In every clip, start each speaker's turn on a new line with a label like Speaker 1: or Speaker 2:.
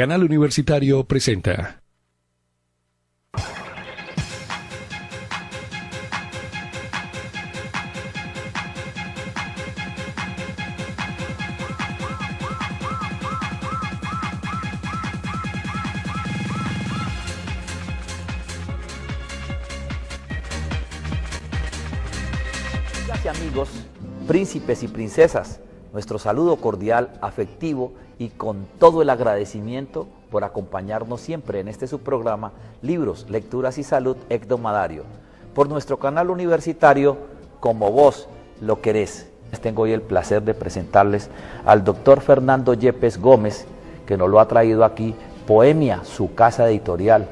Speaker 1: Canal Universitario presenta.
Speaker 2: Amigas y amigos, príncipes y princesas, nuestro saludo cordial, afectivo y con todo el agradecimiento por acompañarnos siempre en este subprograma Libros, Lecturas y Salud Ecdomadario, por nuestro canal universitario Como Vos Lo Querés. Tengo hoy el placer de presentarles al doctor Fernando Yepes Gómez, que nos lo ha traído aquí, Poemia, su casa editorial,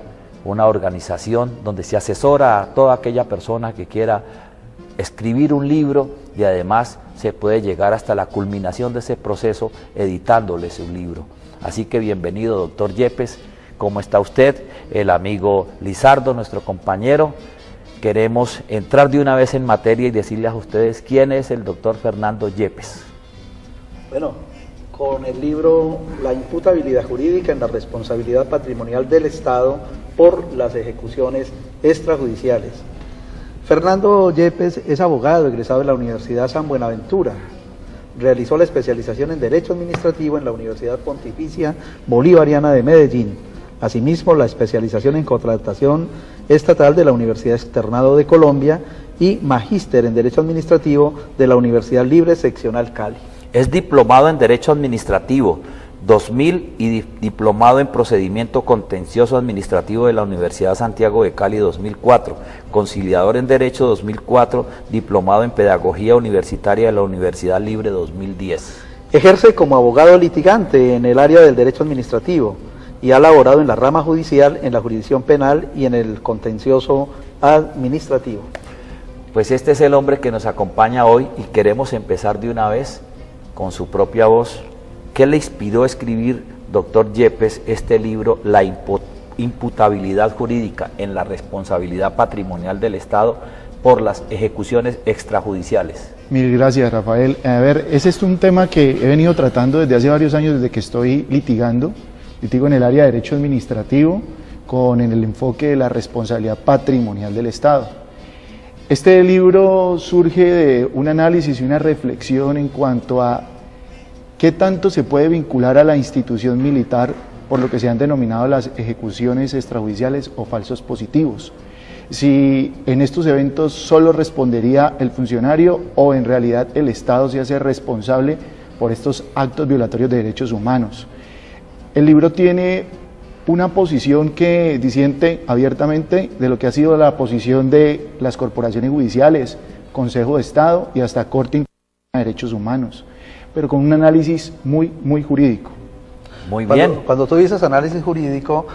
Speaker 2: una organización donde se asesora a toda aquella persona que quiera escribir un libro y además se puede llegar hasta la culminación de ese proceso editándoles un libro. Así que bienvenido, doctor Yepes. ¿Cómo está usted? El amigo Lizardo, nuestro compañero. Queremos entrar de una vez en materia y decirles a ustedes quién es el doctor Fernando Yepes.
Speaker 3: Bueno, con el libro La imputabilidad jurídica en la responsabilidad patrimonial del Estado por las ejecuciones extrajudiciales. Fernando Yepes es abogado egresado de la Universidad San Buenaventura. Realizó la especialización en Derecho Administrativo en la Universidad Pontificia Bolivariana de Medellín. Asimismo, la especialización en Contratación Estatal de la Universidad Externado de Colombia y Magíster en Derecho Administrativo de la Universidad Libre Seccional Cali.
Speaker 2: Es diplomado en Derecho Administrativo 2000 y diplomado en Procedimiento Contencioso Administrativo de la Universidad Santiago de Cali 2004, conciliador en Derecho 2004, diplomado en Pedagogía Universitaria de la Universidad Libre 2010.
Speaker 3: Ejerce como abogado litigante en el área del Derecho Administrativo y ha laborado en la rama judicial, en la jurisdicción penal y en el contencioso administrativo.
Speaker 2: Pues este es el hombre que nos acompaña hoy y queremos empezar de una vez con su propia voz. ¿Qué le inspiró a escribir, doctor Yepes, este libro, La imputabilidad jurídica en la responsabilidad patrimonial del Estado por las ejecuciones extrajudiciales?
Speaker 4: Mil gracias, Rafael. A ver, ese es un tema que he venido tratando desde hace varios años, desde que estoy litigando. Litigo en el área de Derecho Administrativo con el enfoque de la responsabilidad patrimonial del Estado. Este libro surge de un análisis y una reflexión en cuanto a ¿qué tanto se puede vincular a la institución militar por lo que se han denominado las ejecuciones extrajudiciales o falsos positivos? Si en estos eventos solo respondería el funcionario o en realidad el Estado se hace responsable por estos actos violatorios de derechos humanos. El libro tiene una posición que disiente abiertamente de lo que ha sido la posición de las corporaciones judiciales, Consejo de Estado y hasta Corte Interamericana de Derechos Humanos, pero con un análisis muy jurídico.
Speaker 2: Muy bien.
Speaker 3: Cuando tú dices análisis jurídico,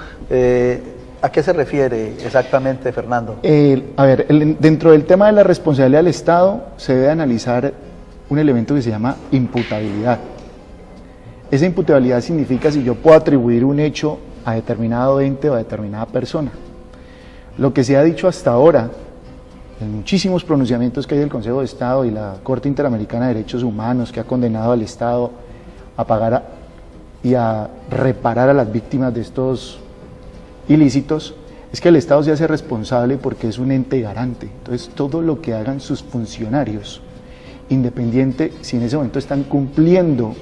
Speaker 3: ¿a qué se refiere exactamente, Fernando?
Speaker 4: Dentro del tema de la responsabilidad del Estado se debe analizar un elemento que se llama imputabilidad. Esa imputabilidad significa si yo puedo atribuir un hecho a determinado ente o a determinada persona. Lo que se ha dicho hasta ahora, en muchísimos pronunciamientos que hay del Consejo de Estado y la Corte Interamericana de Derechos Humanos, que ha condenado al Estado a pagar y a reparar a las víctimas de estos ilícitos, es que el Estado se hace responsable porque es un ente garante. Entonces, todo lo que hagan sus funcionarios, independiente si en ese momento están cumpliendo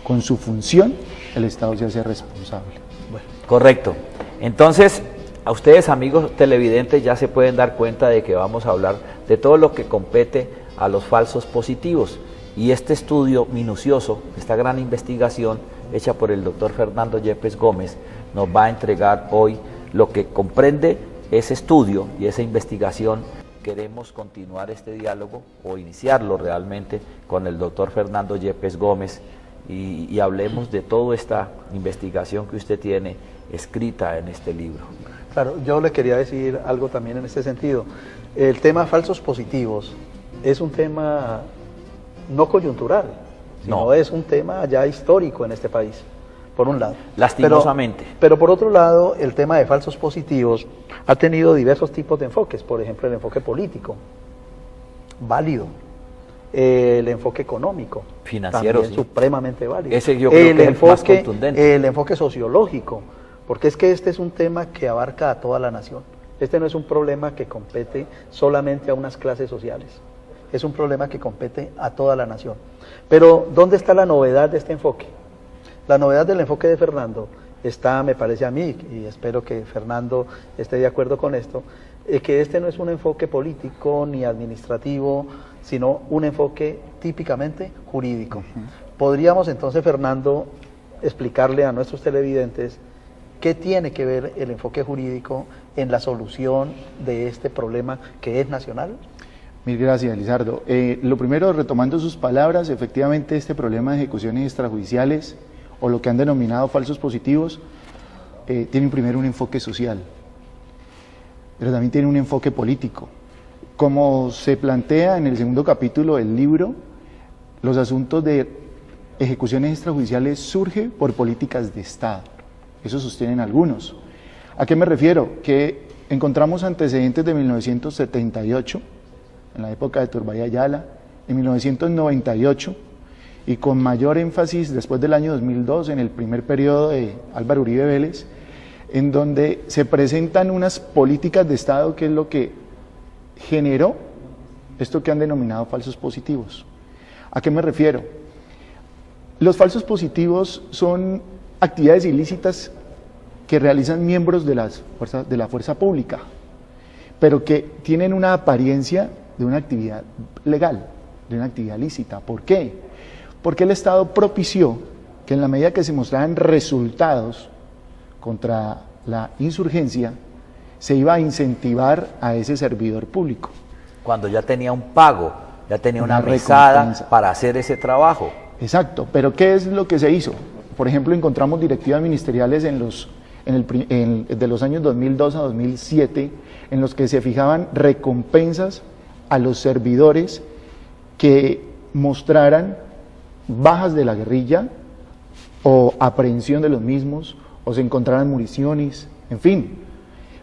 Speaker 4: con su función, el Estado se hace responsable.
Speaker 2: Bueno, correcto. Entonces, a ustedes, amigos televidentes, ya se pueden dar cuenta de que vamos a hablar de todo lo que compete a los falsos positivos. Y este estudio minucioso, esta gran investigación hecha por el doctor Fernando Yepes Gómez, nos va a entregar hoy lo que comprende ese estudio y esa investigación. Queremos continuar este diálogo o iniciarlo realmente con el doctor Fernando Yepes Gómez y hablemos de toda esta investigación que usted tiene escrita en este libro.
Speaker 3: Claro, yo le quería decir algo también en este sentido. El tema falsos positivos es un tema no coyuntural, sino es un tema ya histórico en este país, por un lado.
Speaker 2: Lastimosamente.
Speaker 3: Pero por otro lado, el tema de falsos positivos ha tenido diversos tipos de enfoques, por ejemplo, el enfoque político, válido. el enfoque económico,
Speaker 2: financiero,
Speaker 3: también supremamente válido.
Speaker 2: Ese yo creo que es el más contundente.
Speaker 3: El enfoque sociológico, porque es que este es un tema que abarca a toda la nación. Este no es un problema que compete solamente a unas clases sociales, es un problema que compete a toda la nación. Pero, ¿dónde está la novedad de este enfoque? La novedad del enfoque de Fernando está, me parece a mí, y espero que Fernando esté de acuerdo con esto, que este no es un enfoque político ni administrativo, sino un enfoque típicamente jurídico. Podríamos entonces, Fernando, explicarle a nuestros televidentes qué tiene que ver el enfoque jurídico en la solución de este problema que es nacional.
Speaker 4: Mil gracias, Lizardo. Lo primero, retomando sus palabras, efectivamente este problema de ejecuciones extrajudiciales o lo que han denominado falsos positivos tiene primero un enfoque social, pero también tiene un enfoque político. Como se plantea en el segundo capítulo del libro, los asuntos de ejecuciones extrajudiciales surgen por políticas de Estado. Eso sostienen algunos. ¿A qué me refiero? Que encontramos antecedentes de 1978, en la época de Turbay Ayala, en 1998, y con mayor énfasis después del año 2002, en el primer periodo de Álvaro Uribe Vélez, en donde se presentan unas políticas de Estado que es lo que generó esto que han denominado falsos positivos. ¿A qué me refiero? Los falsos positivos son actividades ilícitas que realizan miembros de la fuerza pública, pero que tienen una apariencia de una actividad legal, de una actividad lícita. ¿Por qué? Porque el Estado propició que en la medida que se mostraran resultados contra la insurgencia, se iba a incentivar a ese servidor público.
Speaker 2: Cuando ya tenía un pago, ya tenía una mesada para hacer ese trabajo.
Speaker 4: Exacto, pero ¿qué es lo que se hizo? Por ejemplo, encontramos directivas ministeriales de los años 2002 a 2007, en los que se fijaban recompensas a los servidores que mostraran bajas de la guerrilla o aprehensión de los mismos, o se encontraran municiones, en fin.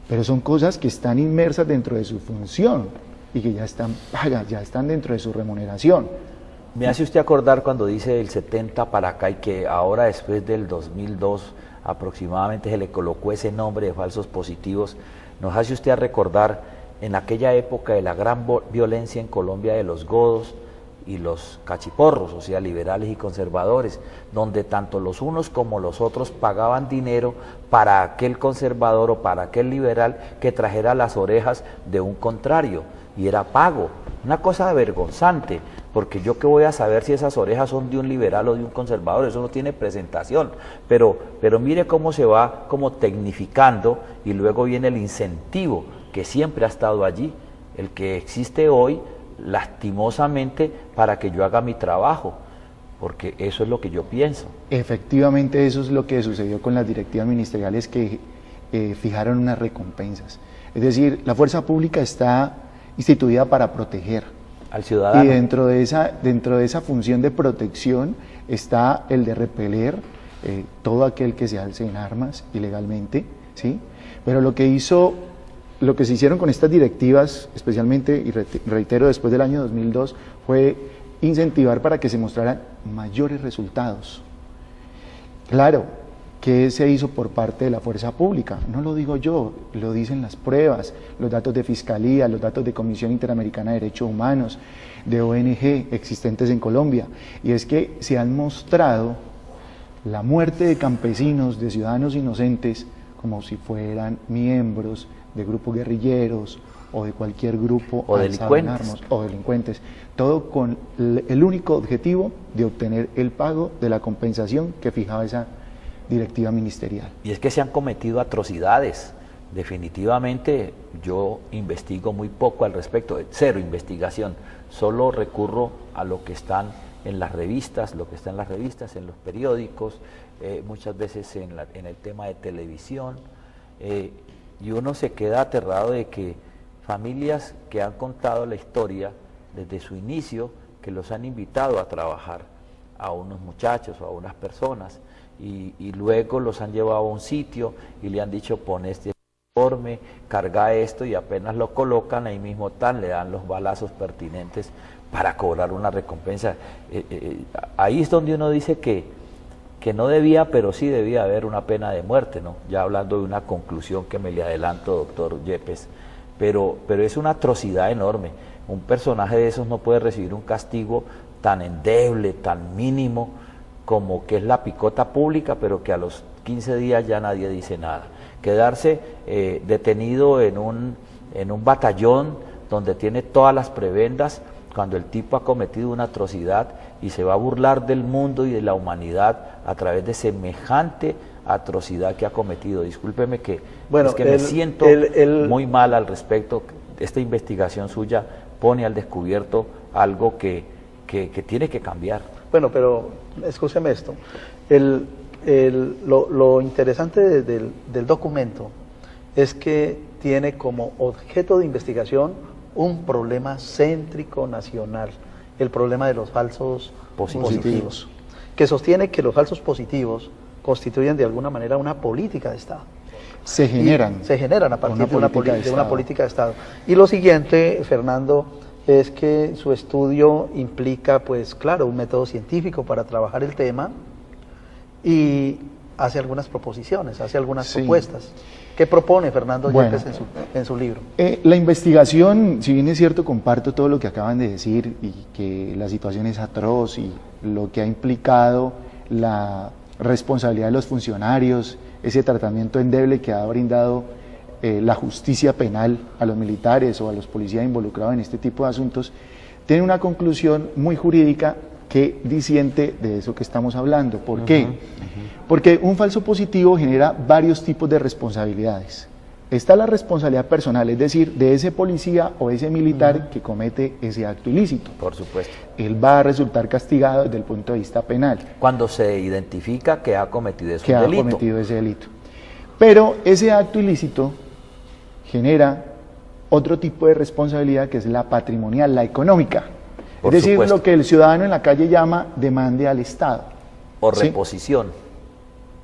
Speaker 4: Pero son cosas que están inmersas dentro de su función y que ya están pagas, ya están dentro de su remuneración.
Speaker 2: Me hace usted acordar cuando dice el 70 para acá y que ahora después del 2002 aproximadamente se le colocó ese nombre de falsos positivos. Nos hace usted recordar en aquella época de la gran violencia en Colombia de los godos y los cachiporros, o sea, liberales y conservadores, donde tanto los unos como los otros pagaban dinero para aquel conservador o para aquel liberal que trajera las orejas de un contrario, y era pago. Una cosa vergonzante, porque yo qué voy a saber si esas orejas son de un liberal o de un conservador, eso no tiene presentación, pero mire cómo se va como tecnificando, y luego viene el incentivo que siempre ha estado allí, el que existe hoy lastimosamente para que yo haga mi trabajo, porque eso es lo que yo pienso.
Speaker 4: Efectivamente, eso es lo que sucedió con las directivas ministeriales que fijaron unas recompensas. Es decir, la fuerza pública está instituida para proteger
Speaker 2: al ciudadano.
Speaker 4: Y dentro de esa función de protección está el de repeler todo aquel que se alce en armas ilegalmente, ¿sí? Pero lo que se hicieron con estas directivas, especialmente, y reitero, después del año 2002, fue incentivar para que se mostraran mayores resultados. Claro, ¿qué se hizo por parte de la fuerza pública? No lo digo yo, lo dicen las pruebas, los datos de Fiscalía, los datos de Comisión Interamericana de Derechos Humanos, de ONG existentes en Colombia, y es que se han mostrado la muerte de campesinos, de ciudadanos inocentes, como si fueran miembros de grupos guerrilleros o de cualquier grupo
Speaker 2: o delincuentes.
Speaker 4: Armas, o delincuentes, todo con el único objetivo de obtener el pago de la compensación que fijaba esa directiva ministerial.
Speaker 2: Y es que se han cometido atrocidades. Definitivamente yo investigo muy poco al respecto, cero investigación, solo recurro a lo que están en las revistas, en los periódicos, muchas veces en el tema de televisión, y uno se queda aterrado de que familias que han contado la historia desde su inicio, que los han invitado a trabajar a unos muchachos o a unas personas, y luego los han llevado a un sitio y le han dicho: pon este uniforme, carga esto, y apenas lo colocan ahí mismo le dan los balazos pertinentes para cobrar una recompensa. Ahí es donde uno dice que no debía, pero sí debía haber una pena de muerte, ¿no? Ya hablando de una conclusión que me le adelanto, doctor Yepes, pero es una atrocidad enorme. Un personaje de esos no puede recibir un castigo tan endeble, tan mínimo, como que es la picota pública, pero que a los 15 días ya nadie dice nada. Quedarse detenido en un batallón donde tiene todas las prebendas, cuando el tipo ha cometido una atrocidad y se va a burlar del mundo y de la humanidad a través de semejante atrocidad que ha cometido. Discúlpeme que, es que me siento muy mal al respecto. Esta investigación suya pone al descubierto algo que tiene que cambiar.
Speaker 3: Bueno, pero escúcheme esto. Lo interesante del documento es que tiene como objeto de investigación un problema céntrico nacional, el problema de los falsos positivos, que sostiene que los falsos positivos constituyen de alguna manera una política de Estado. Se generan a partir de una política de Estado. Y lo siguiente, Fernando, es que su estudio implica, pues claro, un método científico para trabajar el tema y hace algunas proposiciones, hace algunas propuestas. ¿Qué propone Fernando Yepes en su libro?
Speaker 4: La investigación, si bien es cierto, comparto todo lo que acaban de decir y que la situación es atroz y lo que ha implicado la responsabilidad de los funcionarios, ese tratamiento endeble que ha brindado la justicia penal a los militares o a los policías involucrados en este tipo de asuntos, tiene una conclusión muy jurídica que disiente de eso que estamos hablando. ¿Por qué? Porque un falso positivo genera varios tipos de responsabilidades. Está la responsabilidad personal, es decir, de ese policía o ese militar que comete ese acto ilícito.
Speaker 2: Por supuesto.
Speaker 4: Él va a resultar castigado desde el punto de vista penal.
Speaker 2: Cuando se identifica que ha cometido ese delito.
Speaker 4: Que ha cometido ese delito. Pero ese acto ilícito genera otro tipo de responsabilidad que es la patrimonial, la económica. Es decir, lo que el ciudadano en la calle llama demande al Estado.
Speaker 2: O reposición.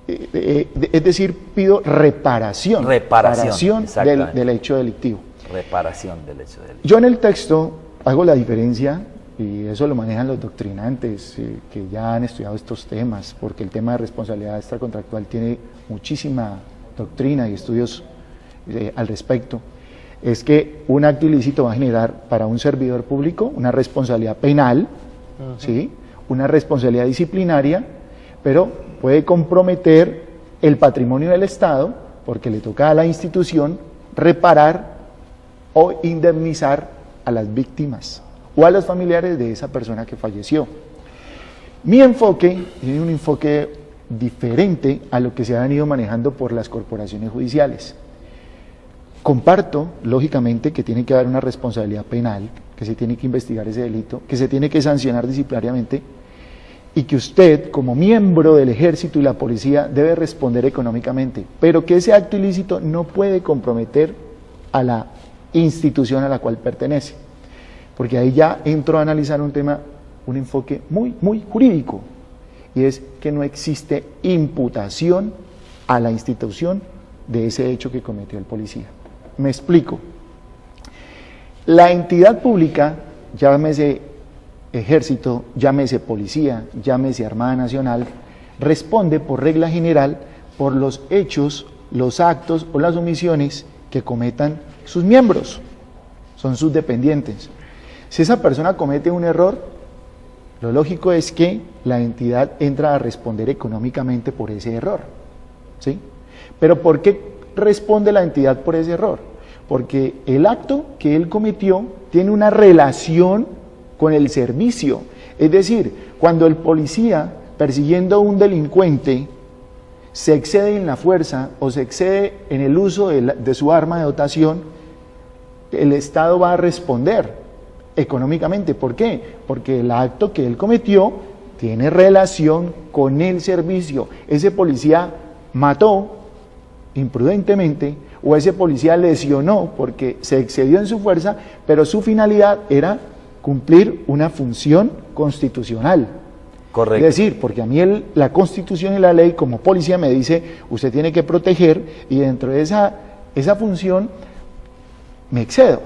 Speaker 4: Es decir, pido reparación. Reparación del hecho delictivo.
Speaker 2: Reparación del hecho delictivo.
Speaker 4: Yo en el texto hago la diferencia, y eso lo manejan los doctrinantes que ya han estudiado estos temas, porque el tema de responsabilidad extracontractual tiene muchísima doctrina y estudios al respecto. Es que un acto ilícito va a generar para un servidor público una responsabilidad penal, ¿sí? Una responsabilidad disciplinaria, pero puede comprometer el patrimonio del Estado porque le toca a la institución reparar o indemnizar a las víctimas o a los familiares de esa persona que falleció. Mi enfoque tiene un enfoque diferente a lo que se ha venido manejando por las corporaciones judiciales. Comparto, lógicamente, que tiene que haber una responsabilidad penal, que se tiene que investigar ese delito, que se tiene que sancionar disciplinariamente y que usted, como miembro del Ejército y la Policía, debe responder económicamente, pero que ese acto ilícito no puede comprometer a la institución a la cual pertenece, porque ahí ya entro a analizar un tema, un enfoque muy jurídico, y es que no existe imputación a la institución de ese hecho que cometió el policía. Me explico. La entidad pública, llámese Ejército, llámese Policía, llámese Armada Nacional, responde por regla general por los hechos, los actos o las omisiones que cometan sus miembros, son sus dependientes. Si esa persona comete un error, lo lógico es que la entidad entra a responder económicamente por ese error, ¿sí? Pero ¿por qué responde la entidad por ese error? Porque el acto que él cometió tiene una relación con el servicio. Es decir, cuando el policía, persiguiendo a un delincuente, se excede en la fuerza o se excede en el uso de su arma de dotación, el Estado va a responder económicamente. ¿Por qué? Porque el acto que él cometió tiene relación con el servicio. Ese policía mató imprudentemente o ese policía lesionó porque se excedió en su fuerza, pero su finalidad era cumplir una función constitucional.
Speaker 2: Correcto.
Speaker 4: Es decir, porque a mí la Constitución y la ley como policía me dice, usted tiene que proteger y dentro de esa función me excedo.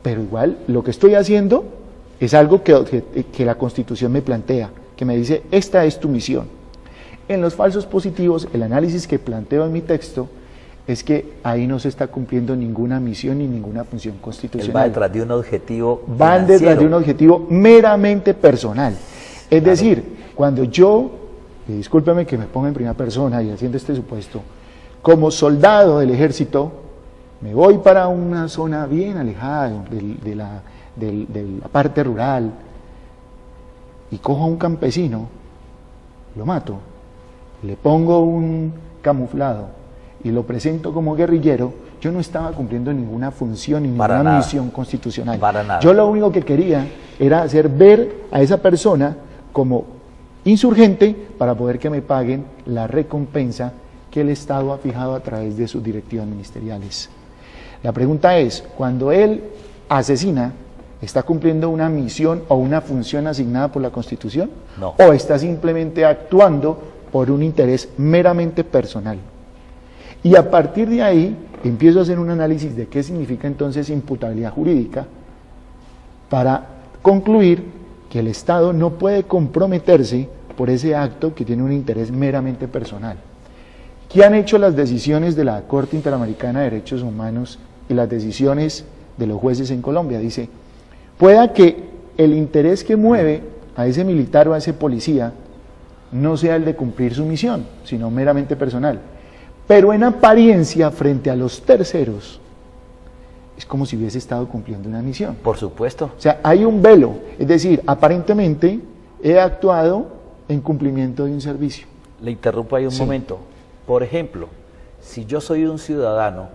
Speaker 4: Pero igual lo que estoy haciendo Es algo que la Constitución me plantea, que me dice, esta es tu misión. En los falsos positivos, el análisis que planteo en mi texto es que ahí no se está cumpliendo ninguna misión ni ninguna función constitucional.
Speaker 2: Él va detrás de un objetivo
Speaker 4: Van detrás de un objetivo meramente personal. Es decir, cuando yo, y discúlpeme que me ponga en primera persona y haciendo este supuesto, como soldado del ejército, me voy para una zona bien alejada de la parte rural y cojo a un campesino, lo mato, le pongo un camuflado y lo presento como guerrillero, yo no estaba cumpliendo ninguna función ni ninguna misión constitucional.
Speaker 2: Para nada.
Speaker 4: Yo lo único que quería era hacer ver a esa persona como insurgente para poder que me paguen la recompensa que el Estado ha fijado a través de sus directivas ministeriales. La pregunta es, cuando él asesina, ¿está cumpliendo una misión o una función asignada por la Constitución?
Speaker 2: No.
Speaker 4: ¿O está simplemente actuando por un interés meramente personal? Y a partir de ahí empiezo a hacer un análisis de qué significa entonces imputabilidad jurídica para concluir que el Estado no puede comprometerse por ese acto que tiene un interés meramente personal. ¿Qué han hecho las decisiones de la Corte Interamericana de Derechos Humanos y las decisiones de los jueces en Colombia? Dice, pueda que el interés que mueve a ese militar o a ese policía no sea el de cumplir su misión, sino meramente personal. Pero en apariencia, frente a los terceros, es como si hubiese estado cumpliendo una misión.
Speaker 2: Por supuesto.
Speaker 4: O sea, hay un velo, es decir, aparentemente he actuado en cumplimiento de un servicio.
Speaker 2: Le interrumpo ahí un
Speaker 4: Sí.
Speaker 2: momento. Por ejemplo, si yo soy un ciudadano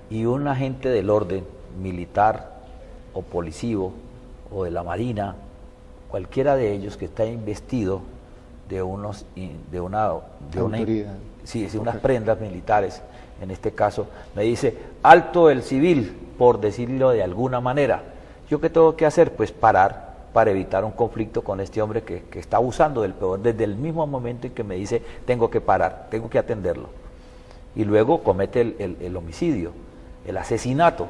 Speaker 2: y un agente del orden militar o policivo o de la Marina, cualquiera de ellos que está investido de una
Speaker 4: Autoridad.
Speaker 2: sí, unas prendas militares, en este caso, me dice, alto el civil, por decirlo de alguna manera. ¿Yo qué tengo que hacer? Pues parar para evitar un conflicto con este hombre que está abusando del poder desde el mismo momento en que me dice, tengo que parar, tengo que atenderlo. Y luego comete el homicidio, el asesinato.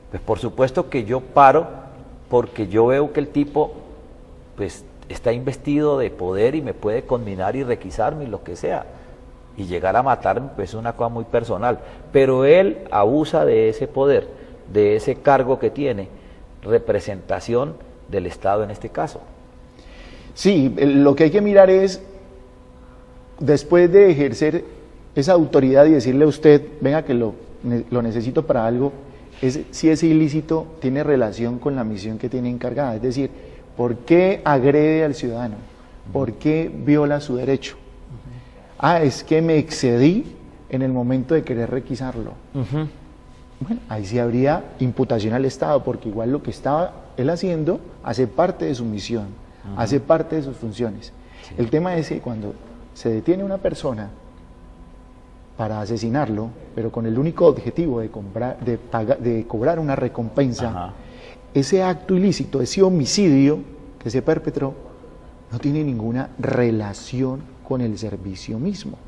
Speaker 2: Pues por supuesto que yo paro porque yo veo que el tipo pues está investido de poder y me puede condenar y requisarme y lo que sea. Y llegar a matarme pues es una cosa muy personal. Pero él abusa de ese poder, de ese cargo que tiene, representación del Estado en este caso.
Speaker 4: Sí, lo que hay que mirar es, después de ejercer esa autoridad y decirle a usted, venga que lo necesito para algo, es si ese ilícito tiene relación con la misión que tiene encargada. Es decir, ¿por qué agrede al ciudadano? ¿Por qué viola su derecho? Es que me excedí en el momento de querer requisarlo. Bueno, ahí sí habría imputación al Estado, porque igual lo que estaba él haciendo hace parte de su misión, hace parte de sus funciones. Sí. El tema es que cuando se detiene una persona para asesinarlo, pero con el único objetivo de cobrar una recompensa, ese acto ilícito, ese homicidio que se perpetró, no tiene ninguna relación con el servicio mismo.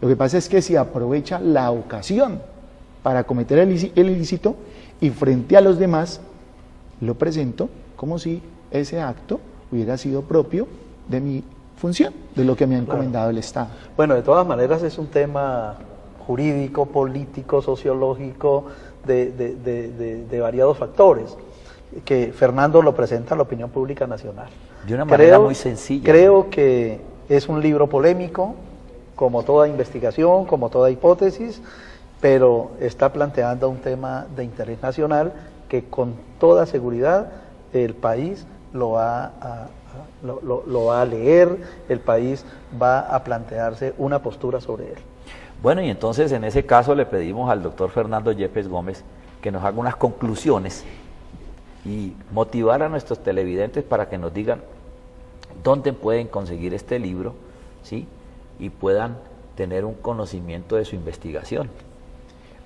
Speaker 4: Lo que pasa es que se aprovecha la ocasión para cometer el ilícito y frente a los demás lo presento como si ese acto hubiera sido propio de mi función, de lo que me ha encomendado el Estado.
Speaker 3: Bueno, de todas maneras es un tema jurídico, político, sociológico, de variados factores, que Fernando lo presenta a la opinión pública nacional.
Speaker 2: De una manera muy sencilla.
Speaker 3: Creo que es un libro polémico, como toda investigación, como toda hipótesis, pero está planteando un tema de interés nacional que con toda seguridad el país lo va a leer, el país va a plantearse una postura sobre él.
Speaker 2: Bueno, y entonces en ese caso le pedimos al doctor Fernando Yepes Gómez que nos haga unas conclusiones y motivar a nuestros televidentes para que nos digan dónde pueden conseguir este libro, ¿sí? Y puedan tener un conocimiento de su investigación.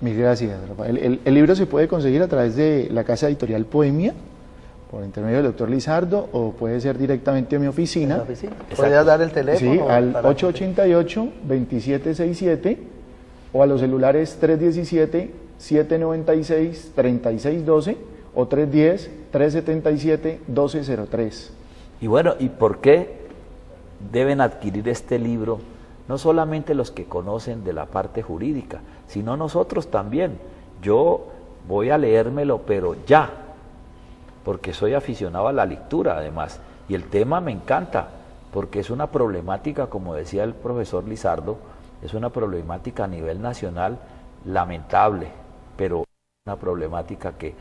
Speaker 4: Mil gracias, Rafael. El libro se puede conseguir a través de la casa editorial Poemia, por intermedio del doctor Lizardo, o puede ser directamente a mi oficina.
Speaker 3: ¿Podrías dar el teléfono?
Speaker 4: Sí, al 888-2767 o a los celulares 317-796-3612 o 310-377-1203.
Speaker 2: Y bueno, ¿y por qué deben adquirir este libro? No solamente los que conocen de la parte jurídica, sino nosotros también. Yo voy a leérmelo, pero ya, porque soy aficionado a la lectura además, y el tema me encanta, porque es una problemática, como decía el profesor Lizardo, es una problemática a nivel nacional lamentable, pero una problemática que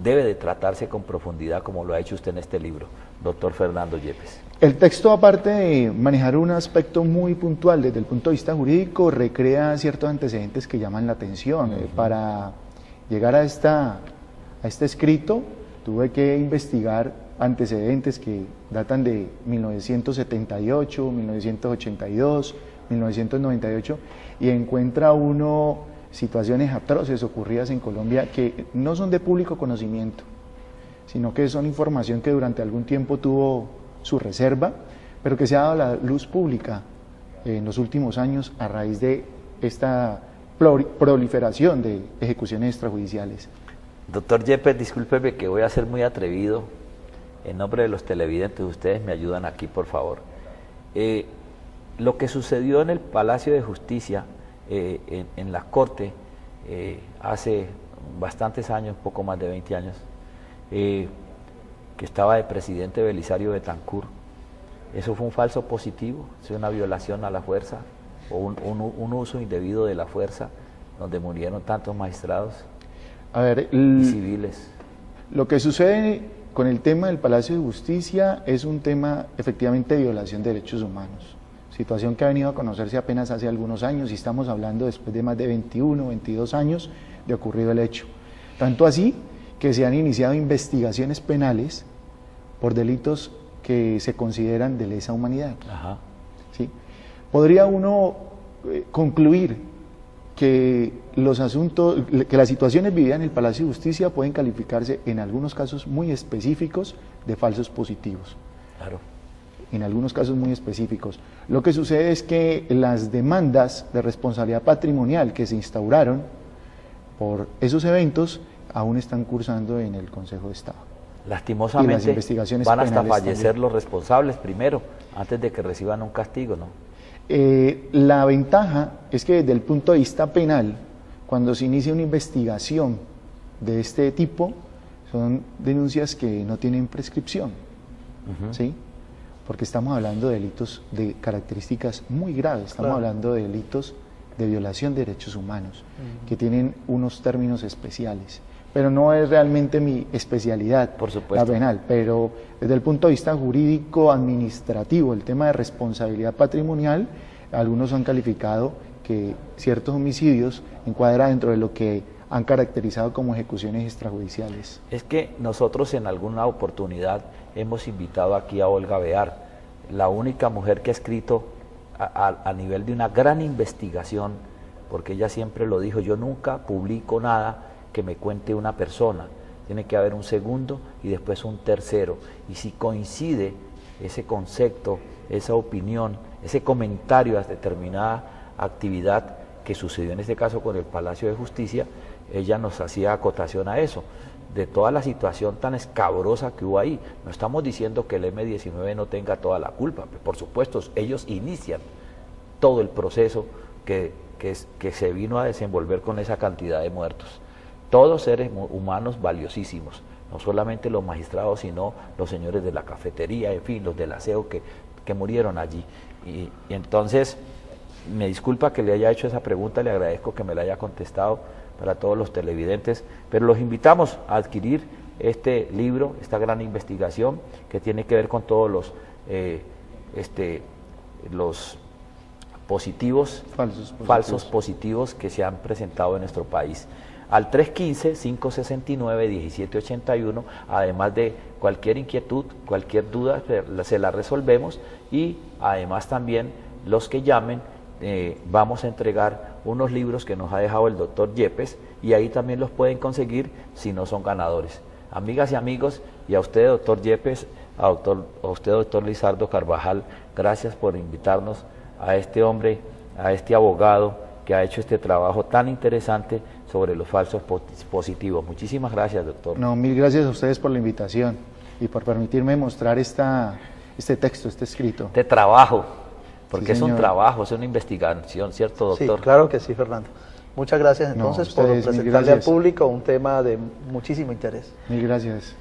Speaker 2: debe de tratarse con profundidad, como lo ha hecho usted en este libro, doctor Fernando Yepes.
Speaker 4: El texto, aparte de manejar un aspecto muy puntual desde el punto de vista jurídico, recrea ciertos antecedentes que llaman la atención. Para llegar a este escrito, tuve que investigar antecedentes que datan de 1978, 1982, 1998, y encuentra uno situaciones atroces ocurridas en Colombia que no son de público conocimiento, sino que son información que durante algún tiempo tuvo su reserva, pero que se ha dado a la luz pública en los últimos años a raíz de esta proliferación de ejecuciones extrajudiciales.
Speaker 2: Doctor Yepes, discúlpeme que voy a ser muy atrevido. En nombre de los televidentes, ustedes me ayudan aquí, por favor. Lo que sucedió en el Palacio de Justicia, en la Corte, hace bastantes años, poco más de 20 años, que estaba de presidente Belisario Betancur, ¿eso fue un falso positivo? ¿Es una violación a la fuerza? ¿O un uso indebido de la fuerza, donde murieron tantos magistrados y civiles?
Speaker 4: Lo que sucede con el tema del Palacio de Justicia es un tema efectivamente de violación de derechos humanos, situación que ha venido a conocerse apenas hace algunos años, y estamos hablando después de más de 21, 22 años de ocurrido el hecho. Tanto así que se han iniciado investigaciones penales por delitos que se consideran de lesa humanidad.
Speaker 2: Ajá.
Speaker 4: ¿Sí? Podría uno concluir que que las situaciones vividas en el Palacio de Justicia pueden calificarse en algunos casos muy específicos de falsos positivos.
Speaker 2: Claro.
Speaker 4: En algunos casos muy específicos. Lo que sucede es que las demandas de responsabilidad patrimonial que se instauraron por esos eventos aún están cursando en el Consejo de Estado.
Speaker 2: Lastimosamente,
Speaker 4: y las investigaciones
Speaker 2: van hasta fallecer
Speaker 4: también.
Speaker 2: los responsables primero, antes de que reciban un castigo, ¿no?
Speaker 4: La ventaja es que desde el punto de vista penal, cuando se inicia una investigación de este tipo, son denuncias que no tienen prescripción, ¿sí? Porque estamos hablando de delitos de características muy graves, estamos hablando de delitos de violación de derechos humanos, que tienen unos términos especiales. Pero no es realmente mi especialidad,
Speaker 2: por supuesto,
Speaker 4: la penal, pero desde el punto de vista jurídico, administrativo, el tema de responsabilidad patrimonial, algunos han calificado que ciertos homicidios encuadran dentro de lo que han caracterizado como ejecuciones extrajudiciales.
Speaker 2: Es que nosotros en alguna oportunidad hemos invitado aquí a Olga Bear, la única mujer que ha escrito a nivel de una gran investigación, porque ella siempre lo dijo, yo nunca publico nada que me cuente una persona, tiene que haber un segundo y después un tercero, y si coincide ese concepto, esa opinión, ese comentario a determinada actividad que sucedió en este caso con el Palacio de Justicia, ella nos hacía acotación a eso, de toda la situación tan escabrosa que hubo ahí. No estamos diciendo que el M-19 no tenga toda la culpa, por supuesto, ellos inician todo el proceso que se vino a desenvolver con esa cantidad de muertos. Todos seres humanos valiosísimos, no solamente los magistrados, sino los señores de la cafetería, en fin, los del aseo que murieron allí. Y entonces, me disculpa que le haya hecho esa pregunta, le agradezco que me la haya contestado para todos los televidentes, pero los invitamos a adquirir este libro, esta gran investigación que tiene que ver con todos los falsos positivos que se han presentado en nuestro país. Al 315-569-1781, además de cualquier inquietud, cualquier duda, se la resolvemos, y además también los que llamen, vamos a entregar unos libros que nos ha dejado el doctor Yepes, y ahí también los pueden conseguir si no son ganadores. Amigas y amigos, y a usted, doctor Yepes, a usted, doctor Lizardo Carvajal, gracias por invitarnos a este hombre, a este abogado que ha hecho este trabajo tan interesante sobre los falsos positivos. Muchísimas gracias, doctor.
Speaker 4: No, mil gracias a ustedes por la invitación y por permitirme mostrar este texto, este escrito.
Speaker 2: Este trabajo, porque
Speaker 4: Sí,
Speaker 2: es un
Speaker 4: señor.
Speaker 2: trabajo, es una investigación, ¿cierto,
Speaker 3: Sí,
Speaker 2: doctor?
Speaker 3: claro que sí, Fernando. Muchas gracias
Speaker 4: No,
Speaker 3: entonces por
Speaker 4: ustedes, mil
Speaker 3: presentarle al
Speaker 4: gracias.
Speaker 3: público un tema de muchísimo interés.
Speaker 4: Mil gracias.